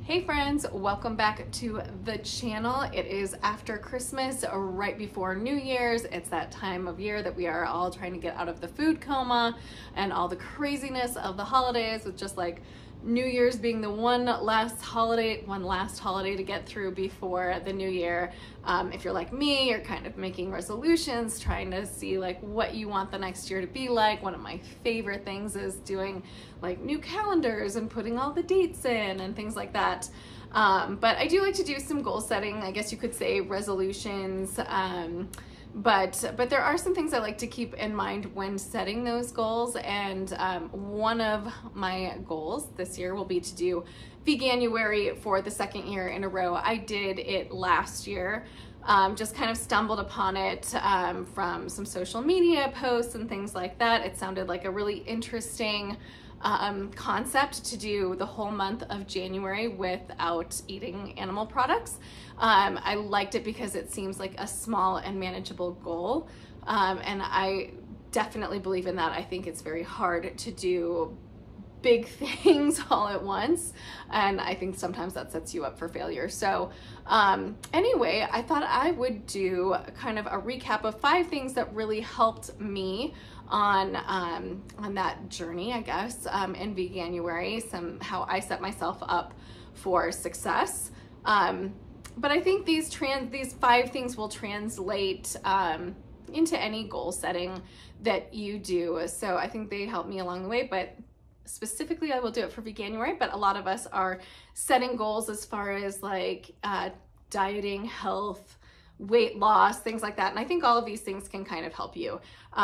Hey friends, welcome back to the channel. It is after Christmas, right before New Year's. It's that time of year that we are all trying to get out of the food coma and all the craziness of the holidays, with just like New Year's being the one last holiday to get through before the new year. If you're like me, you're kind of making resolutions, trying to see like what you want the next year to be like. One of my favorite things is doing like new calendars and putting all the dates in and things like that. But I do like to do some goal setting, I guess you could say resolutions. But there are some things I like to keep in mind when setting those goals, and one of my goals this year will be to do Veganuary for the second year in a row. I did it last year, just kind of stumbled upon it from some social media posts and things like that. It sounded like a really interesting concept to do the whole month of January without eating animal products. I liked it because it seems like a small and manageable goal, and I definitely believe in that. I think it's very hard to do big things all at once, and I think sometimes that sets you up for failure. So anyway, I thought I would do kind of a recap of 5 things that really helped me on that journey, I guess, in Veganuary, how I set myself up for success. But I think these 5 things will translate into any goal setting that you do. So I think they help me along the way, but specifically I will do it for Veganuary. But a lot of us are setting goals as far as like dieting, health, weight loss, things like that. And I think all of these things can kind of help you.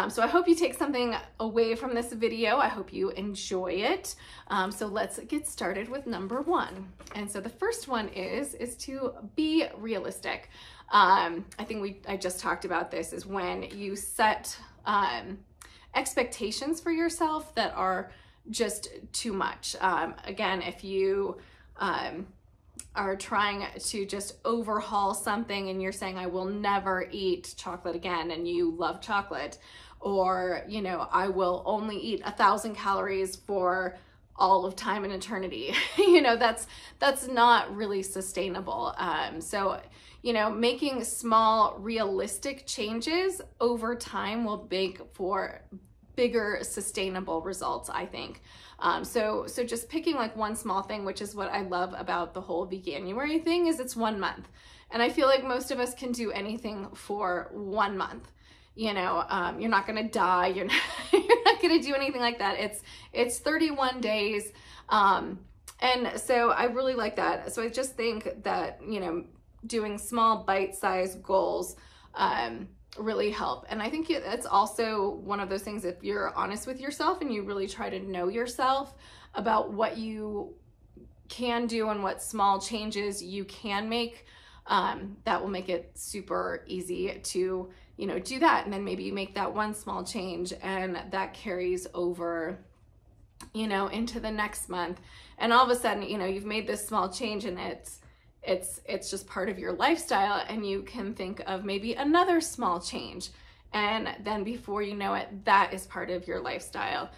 So I hope you take something away from this video. I hope you enjoy it. So let's get started with number 1. And so the first one is to be realistic. I think I just talked about this, is when you set expectations for yourself that are just too much. Again, if you are trying to just overhaul something and you're saying, I will never eat chocolate again, and you love chocolate, or, you know, I will only eat 1,000 calories for all of time and eternity, you know, that's not really sustainable. So, you know, making small, realistic changes over time will make for bigger sustainable results, I think. So just picking like one small thing, which is what I love about the whole Veganuary thing, is it's 1 month. And I feel like most of us can do anything for 1 month. You know, you're not gonna die, you're not gonna do anything like that. It's 31 days. And so I really like that. So I just think that, you know, doing small bite-sized goals really help. And I think it's also one of those things, if you're honest with yourself and you really try to know yourself about what you can do and what small changes you can make, that will make it super easy to, you know, do that. And then maybe you make that one small change and that carries over, you know, into the next month. And all of a sudden, you know, you've made this small change and it's just part of your lifestyle, and you can think of maybe another small change, and then before you know it, that is part of your lifestyle.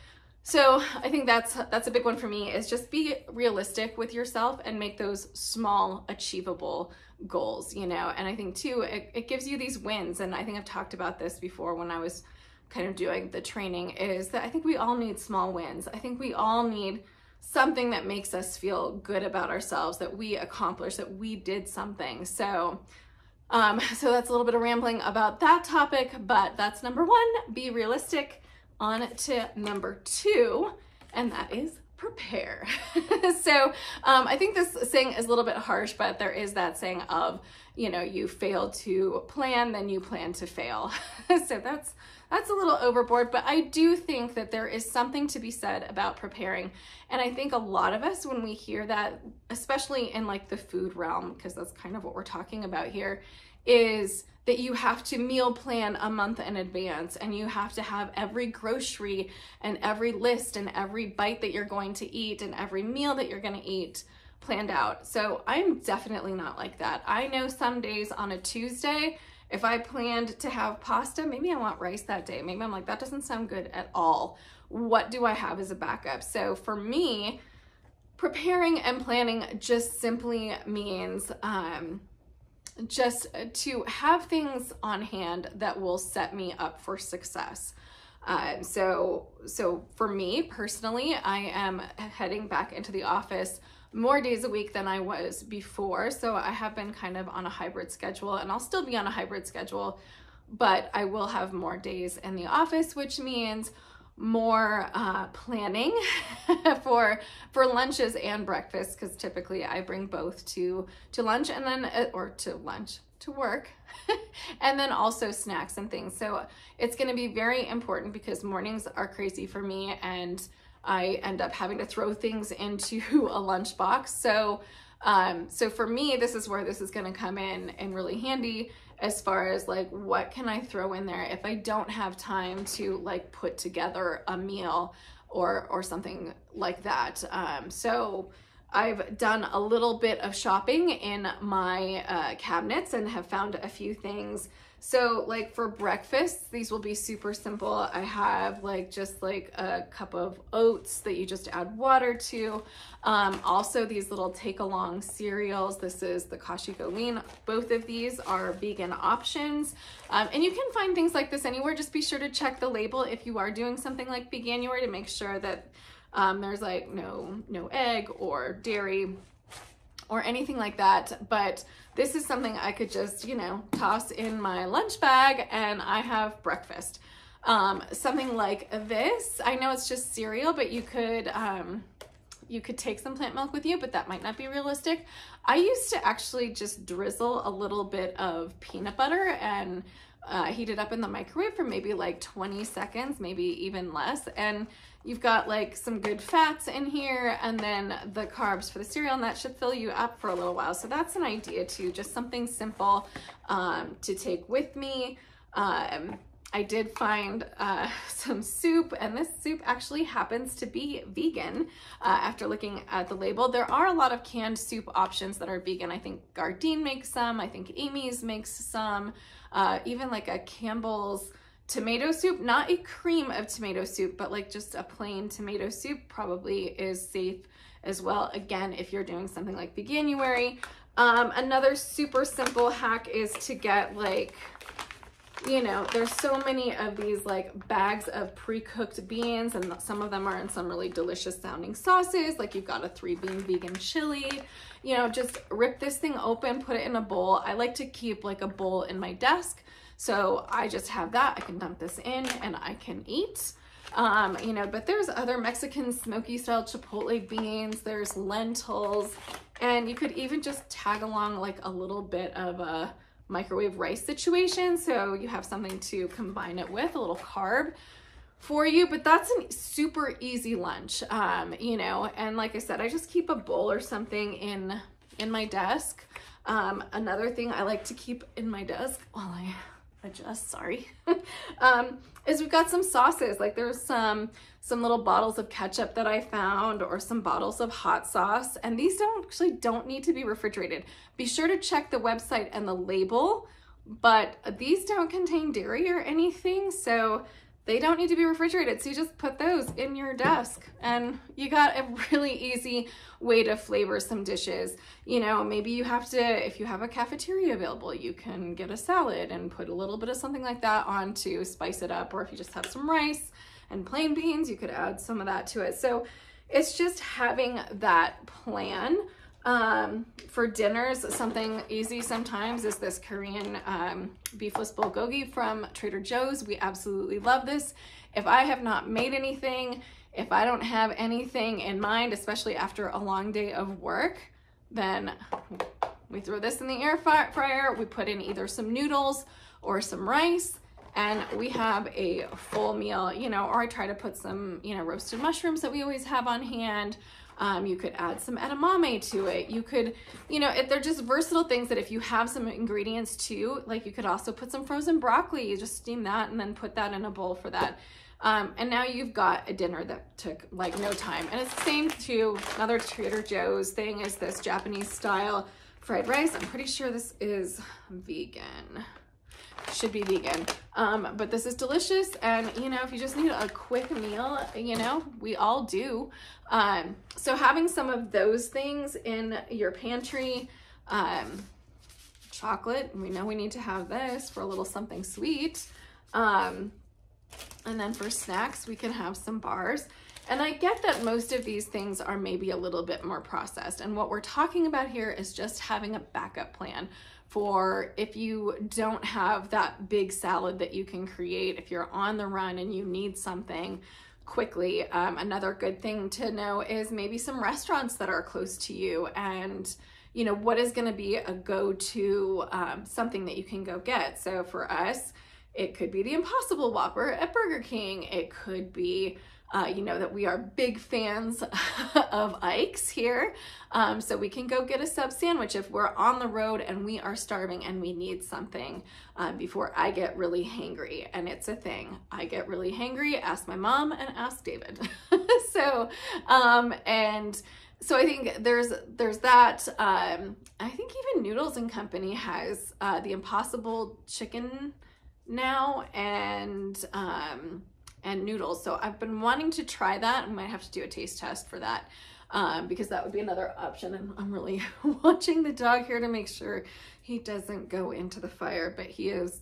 So I think that's a big one for me, is just be realistic with yourself and make those small achievable goals, you know. And I think too, it gives you these wins, and I think I've talked about this before when I was kind of doing the training, is that I think we all need small wins. I think we all need something that makes us feel good about ourselves, that we accomplished, that we did something. So so that's a little bit of rambling about that topic, but that's number 1, be realistic. On to number 2, and that is prepare. So I think this saying is a little bit harsh, but there is that saying of, you know, you fail to plan, then you plan to fail. So that's a little overboard, but I do think that there is something to be said about preparing. And I think a lot of us, when we hear that, especially in like the food realm, because that's kind of what we're talking about here, is that you have to meal plan a month in advance, and you have to have every grocery and every list and every bite that you're going to eat and every meal that you're going to eat planned out. So I'm definitely not like that. I know some days on a Tuesday, if I planned to have pasta, maybe I want rice that day. Maybe I'm like, that doesn't sound good at all. What do I have as a backup? So for me, preparing and planning just simply means just to have things on hand that will set me up for success. So for me personally, I am heading back into the office more days a week than I was before. So I have been kind of on a hybrid schedule, and I'll still be on a hybrid schedule, but I will have more days in the office, which means more planning for lunches and breakfast, because typically I bring both to lunch and then to work and then also snacks and things. So it's going to be very important because mornings are crazy for me, and I end up having to throw things into a lunchbox. So for me, this is where this is going to come in and really handy, as far as like, what can I throw in there if I don't have time to like put together a meal or something like that. So I've done a little bit of shopping in my cabinets and have found a few things. So like for breakfast, these will be super simple. I have just a cup of oats that you just add water to. Also these little take along cereals. This is the Kashico Lean. Both of these are vegan options. And you can find things like this anywhere. Just be sure to check the label if you are doing something like Veganuary, to make sure that there's like no egg or dairy or anything like that. But this is something I could just, toss in my lunch bag and I have breakfast. Something like this, I know it's just cereal, but you could take some plant milk with you, but that might not be realistic. I used to actually just drizzle a little bit of peanut butter and heat it up in the microwave for maybe like 20 seconds, maybe even less. And you've got like some good fats in here, and then the carbs for the cereal, and that should fill you up for a little while. So that's an idea too, just something simple to take with me. I did find some soup, and this soup actually happens to be vegan after looking at the label. There are a lot of canned soup options that are vegan. I think Gardein makes some, I think Amy's makes some, even like a Campbell's tomato soup, not a cream of tomato soup, but like just a plain tomato soup probably is safe as well. Again, if you're doing something like Veganuary. Another super simple hack is to get there's so many of these like bags of pre-cooked beans, and some of them are in some really delicious sounding sauces. Like you've got a 3-bean vegan chili, just rip this thing open, put it in a bowl. I like to keep like a bowl in my desk. So I just have that, I can dump this in and I can eat. But there's other Mexican smoky style chipotle beans, there's lentils, and you could even just tag along like a little bit of a microwave rice situation. So you have something to combine it with, a little carb for you, but that's a super easy lunch, and like I said, I just keep a bowl or something in my desk. Another thing I like to keep in my desk while I adjust, sorry, is we've got some sauces. Like there's some little bottles of ketchup that I found, or some bottles of hot sauce, and these don't need to be refrigerated. Be sure to check the website and the label, but these don't contain dairy or anything, so they don't need to be refrigerated. So you just put those in your desk and you got a really easy way to flavor some dishes. Maybe you have to, if you have a cafeteria available, you can get a salad and put a little bit of something like that on to spice it up. Or if you just have some rice and plain beans, you could add some of that to it. So it's just having that plan. For dinners, something easy sometimes is this Korean beefless bulgogi from Trader Joe's. We absolutely love this. If I have not made anything, if I don't have anything in mind, especially after a long day of work, then we throw this in the air fryer. We put in either some noodles or some rice, and we have a full meal, or I try to put some, roasted mushrooms that we always have on hand. You could add some edamame to it. You could, they're just versatile things that if you have some ingredients too, like you could also put some frozen broccoli, you just steam that and then put that in a bowl for that. And now you've got a dinner that took like no time. And it's the same to another Trader Joe's thing is this Japanese style fried rice. I'm pretty sure this is vegan. should be vegan. But this is delicious. And, you know, if you just need a quick meal, you know, we all do. So having some of those things in your pantry, chocolate, we know we need to have this for a little something sweet. And then for snacks, we can have some bars. And I get that most of these things are maybe a little bit more processed. And what we're talking about here is just having a backup plan for if you don't have that big salad that you can create, if you're on the run and you need something quickly. Another good thing to know is maybe some restaurants that are close to you, and you know, what is going to be a go-to something that you can go get. So for us, it could be the Impossible Whopper at Burger King. It could be you know, that we are big fans of Ike's here. So we can go get a sub sandwich if we're on the road and we are starving and we need something before I get really hangry. And it's a thing. I get really hangry, ask my mom and ask David. So, and so I think there's that. I think even Noodles and Company has the Impossible Chicken now, and noodles. So I've been wanting to try that. I might have to do a taste test for that because that would be another option. And I'm really watching the dog here to make sure he doesn't go into the fire, but he is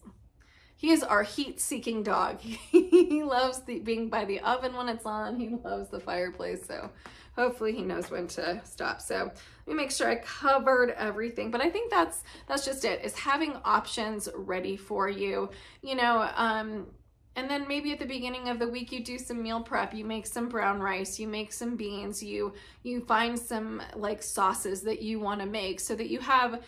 our heat-seeking dog. He loves being by the oven when it's on. He loves the fireplace. So hopefully he knows when to stop. So let me make sure I covered everything. But I think that's just it, is having options ready for you. You know, and then maybe at the beginning of the week, you do some meal prep, you make some brown rice, you make some beans, you find some like sauces that you want to make so that you have,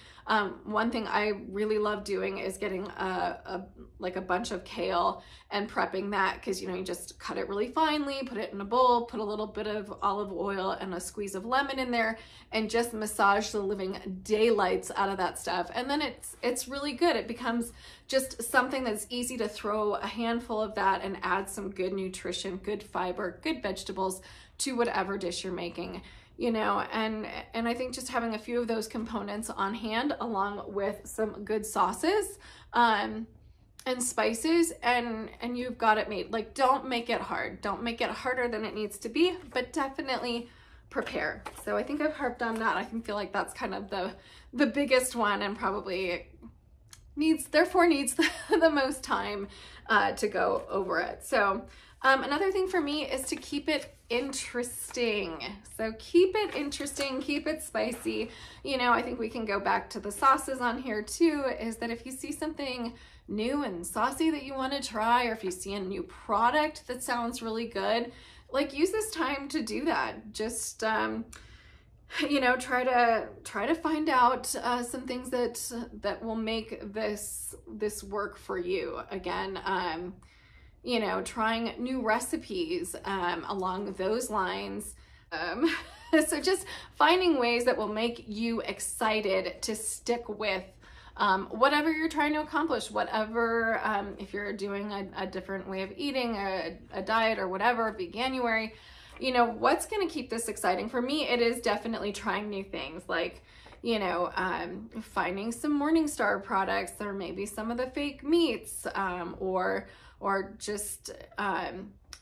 one thing I really love doing is getting a bunch of kale and prepping that, because, you know, you just cut it really finely, put it in a bowl, put a little bit of olive oil and a squeeze of lemon in there, and just massage the living daylights out of that stuff. And then it's really good. It becomes just something that's easy to throw a handful of that and add some good nutrition, good fiber, good vegetables to whatever dish you're making, you know. And I think just having a few of those components on hand along with some good sauces and spices, and you've got it made. Like, don't make it hard. Don't make it harder than it needs to be, but definitely prepare. So I think I've harped on that. I can feel like that's kind of the biggest one, and probably therefore needs the most time to go over it. So another thing for me is to keep it interesting. So keep it interesting, keep it spicy. You know, I think we can go back to the sauces on here too, is that if you see something new and saucy that you want to try, or if you see a new product that sounds really good, like, use this time to do that. Just you know, try to find out some things that will make this work for you. Again, you know, trying new recipes along those lines. So just finding ways that will make you excited to stick with whatever you're trying to accomplish, whatever, if you're doing a different way of eating, a diet or whatever, Veganuary, you know, what's going to keep this exciting? For me, it is definitely trying new things, like, you know, finding some Morningstar products, or maybe some of the fake meats, or just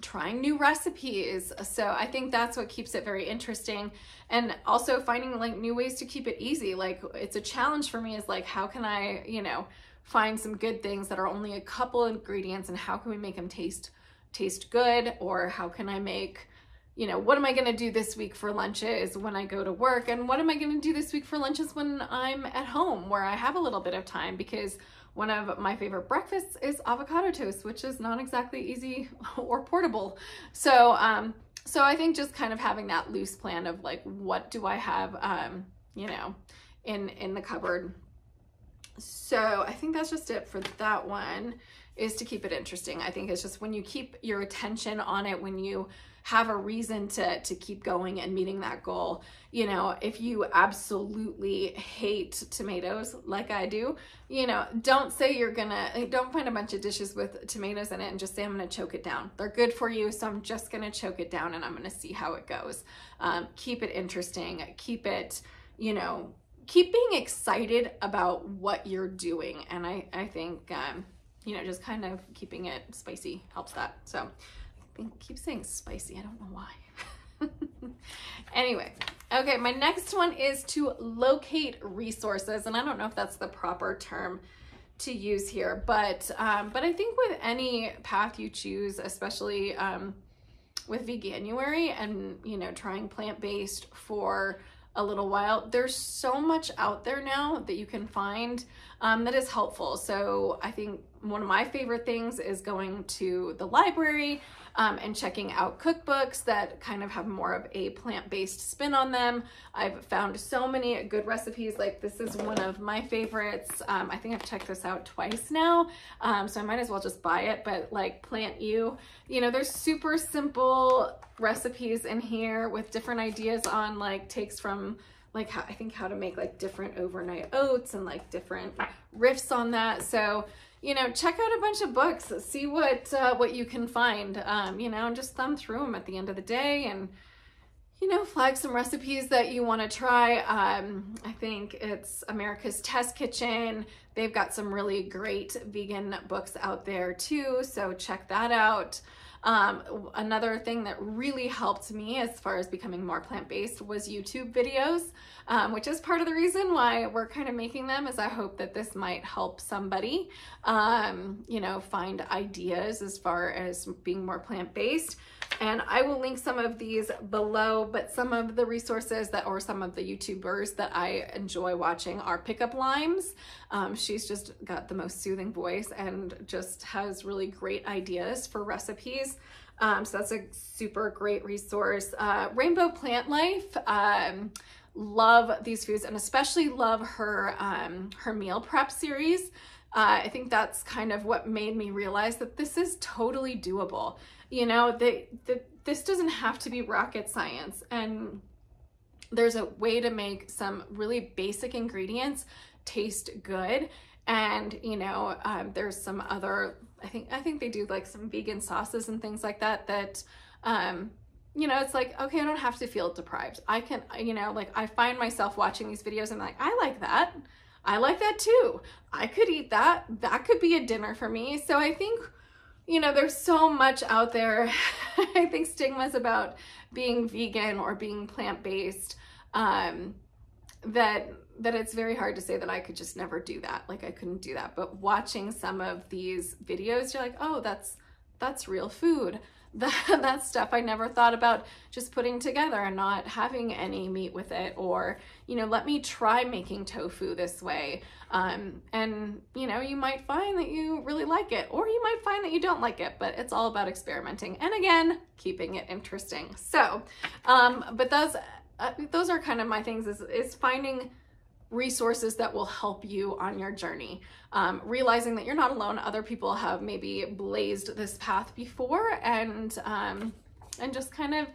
trying new recipes. So I think that's what keeps it very interesting. And also finding like new ways to keep it easy. Like, it's a challenge for me, is like, how can I, you know, find some good things that are only a couple ingredients, and how can we make them taste good? Or how can I make, you know, what am I going to do this week for lunches when I go to work? And what am I going to do this week for lunches when I'm at home, where I have a little bit of time? Because one of my favorite breakfasts is avocado toast, which is not exactly easy or portable. So, so I think just kind of having that loose plan of like, what do I have, you know, in the cupboard. So I think that's just it for that one, is to keep it interesting. I think it's just when you keep your attention on it, when you have a reason to keep going and meeting that goal. You know, if you absolutely hate tomatoes like I do, you know, don't say don't find a bunch of dishes with tomatoes in it and just say, I'm gonna choke it down. They're good for you, so I'm just gonna choke it down and I'm gonna see how it goes. Keep it interesting, keep it, you know, keep being excited about what you're doing. And I think, you know, just kind of keeping it spicy helps that. So I keep saying spicy, I don't know why. Anyway, okay, my next one is to locate resources. And I don't know if that's the proper term to use here, but I think with any path you choose, especially with Veganuary and, you know, trying plant-based for a little while, there's so much out there now that you can find that is helpful. So I think one of my favorite things is going to the library and checking out cookbooks that kind of have more of a plant-based spin on them. I've found so many good recipes. Like this is one of my favorites. I think I've checked this out twice now, so I might as well just buy it. But like PlantYou, you know, there's super simple recipes in here with different ideas on like takes from like how to make like different overnight oats and like different riffs on that. So, you know, check out a bunch of books, see what you can find, you know, and just thumb through them at the end of the day and, you know, flag some recipes that you want to try. I think it's America's Test Kitchen. They've got some really great vegan books out there too, so check that out. Another thing that really helped me as far as becoming more plant-based was YouTube videos, which is part of the reason why we're kind of making them, is I hope that this might help somebody, you know, find ideas as far as being more plant-based. And I will link some of these below, but some of the resources that, or some of the YouTubers that I enjoy watching are Pickup Limes. She's just got the most soothing voice and just has really great ideas for recipes. So that's a super great resource. Rainbow Plant Life. Love these foods and especially love her, her meal prep series. I think that's kind of what made me realize that this is totally doable. You know, this doesn't have to be rocket science, and there's a way to make some really basic ingredients taste good. And, you know, there's some other, I think they do like some vegan sauces and things like that, that, you know, it's like, okay, I don't have to feel deprived. I can, you know, like I find myself watching these videos and like, I like that. I like that too. I could eat that. That could be a dinner for me. So I think, you know, there's so much out there. I think stigmas about being vegan or being plant-based, that it's very hard to say that I could just never do that. Like I couldn't do that. But watching some of these videos, you're like, oh, that's real food. That's stuff I never thought about just putting together and not having any meat with it. Or, you know, let me try making tofu this way. And, you know, you might find that you really like it, or you might find that you don't like it, but it's all about experimenting. And again, keeping it interesting. So, but those are kind of my things, is finding resources that will help you on your journey. Realizing that you're not alone. Other people have maybe blazed this path before, and just kind of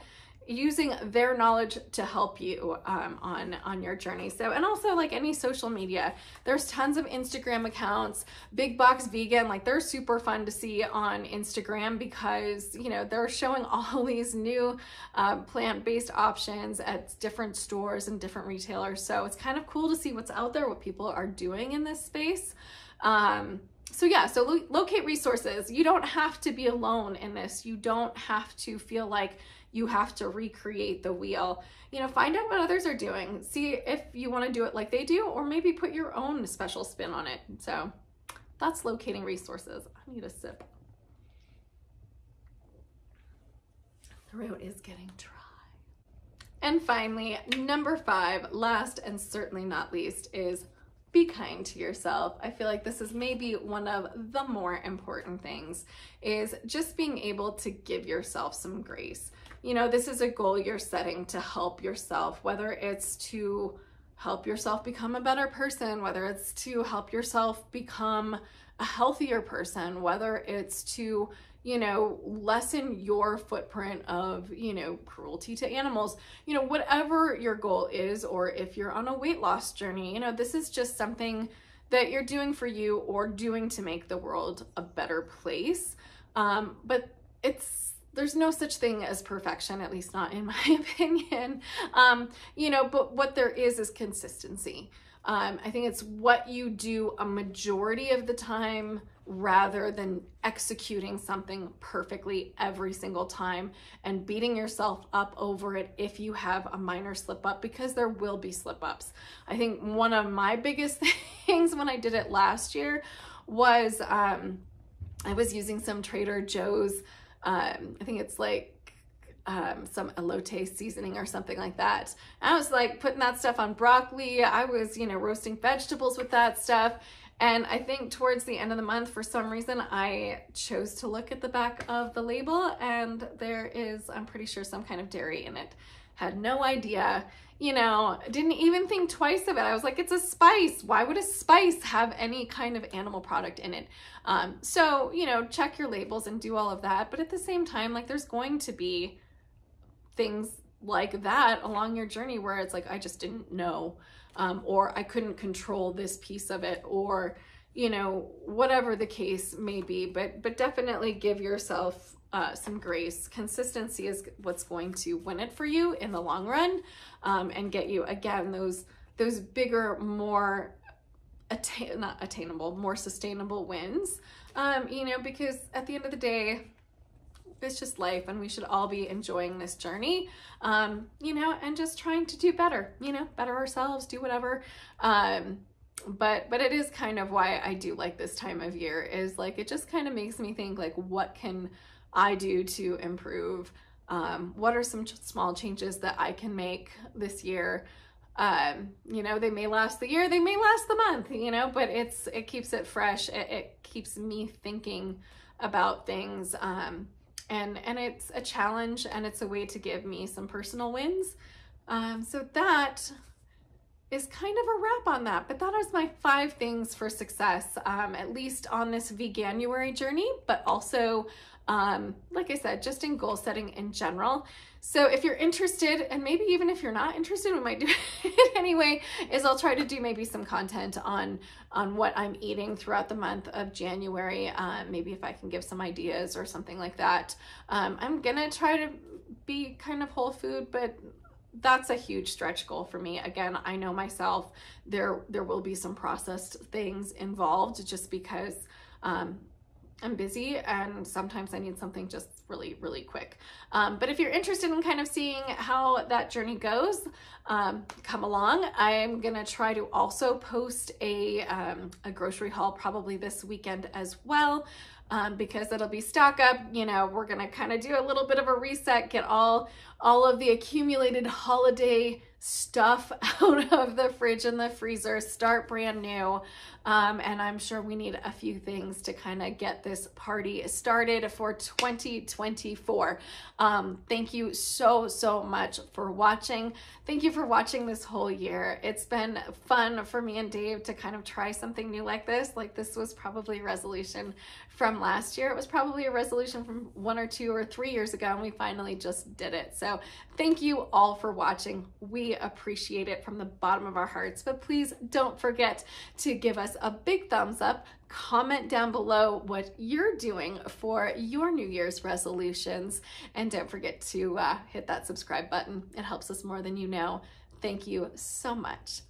using their knowledge to help you on your journey. So, and also like any social media, there's tons of Instagram accounts. Big Box Vegan, like they're super fun to see on Instagram because, you know, they're showing all these new plant-based options at different stores and different retailers. So it's kind of cool to see what's out there, what people are doing in this space. So yeah, so locate resources. You don't have to be alone in this. You don't have to feel like you have to recreate the wheel. You know, find out what others are doing. See if you want to do it like they do, or maybe put your own special spin on it. So that's locating resources. I need a sip. Throat is getting dry. And finally, number 5, last and certainly not least, is be kind to yourself. I feel like this is maybe one of the more important things, is just being able to give yourself some grace. You know, this is a goal you're setting to help yourself, whether it's to help yourself become a better person, whether it's to help yourself become a healthier person, whether it's to, you know, lessen your footprint of, you know, cruelty to animals, you know, whatever your goal is, or if you're on a weight loss journey, you know, this is just something that you're doing for you or doing to make the world a better place. But there's no such thing as perfection, at least not in my opinion. You know, but what there is consistency. I think it's what you do a majority of the time rather than executing something perfectly every single time and beating yourself up over it if you have a minor slip up, because there will be slip ups. I think one of my biggest things when I did it last year was I was using some Trader Joe's, I think it's like some elote seasoning or something like that. And I was like putting that stuff on broccoli. I was, you know, roasting vegetables with that stuff. And I think towards the end of the month, for some reason, I chose to look at the back of the label, and there is, I'm pretty sure, some kind of dairy in it. Had no idea, you know, didn't even think twice of it. I was like, it's a spice. Why would a spice have any kind of animal product in it? So, you know, check your labels and do all of that. But at the same time, like, there's going to be things like that along your journey where it's like, I just didn't know. Or I couldn't control this piece of it, or, you know, whatever the case may be, but definitely give yourself some grace. Consistency is what's going to win it for you in the long run, and get you, again, those bigger, more not attainable, more sustainable wins, you know, because at the end of the day, it's just life, and we should all be enjoying this journey, you know, and just trying to do better, you know, better ourselves, do whatever. But it is kind of why I do like this time of year, is like, it just kind of makes me think, like, what can I do to improve? What are some small changes that I can make this year? You know, they may last the year, they may last the month, you know, but it keeps it fresh. It keeps me thinking about things, and it's a challenge, and it's a way to give me some personal wins. So that is kind of a wrap on that, but that is my 5 things for success, at least on this Veganuary journey, but also, like I said, just in goal setting in general. So if you're interested, and maybe even if you're not interested, we might do it anyway, is I'll try to do maybe some content on what I'm eating throughout the month of January. Maybe if I can give some ideas or something like that. I'm gonna try to be kind of whole food, but that's a huge stretch goal for me. Again, I know myself, there will be some processed things involved, just because I'm busy and sometimes I need something just really, really quick. But if you're interested in kind of seeing how that journey goes, come along. I'm gonna try to also post a grocery haul probably this weekend as well, because it'll be stock up. You know, we're gonna kind of do a little bit of a reset, get all of the accumulated holiday stuff out of the fridge and the freezer, start brand new. And I'm sure we need a few things to kind of get this party started for 2024. Thank you so much for watching. Thank you for watching this whole year. It's been fun for me and Dave to kind of try something new like this. Like, this was probably a resolution from last year. It was probably a resolution from 1 or 2 or 3 years ago, and we finally just did it. So thank you all for watching. We appreciate it from the bottom of our hearts, but please don't forget to give us a big thumbs up. Comment down below what you're doing for your New Year's resolutions, and don't forget to hit that subscribe button. It helps us more than you know. Thank you so much.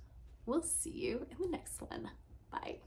We'll see you in the next one. Bye.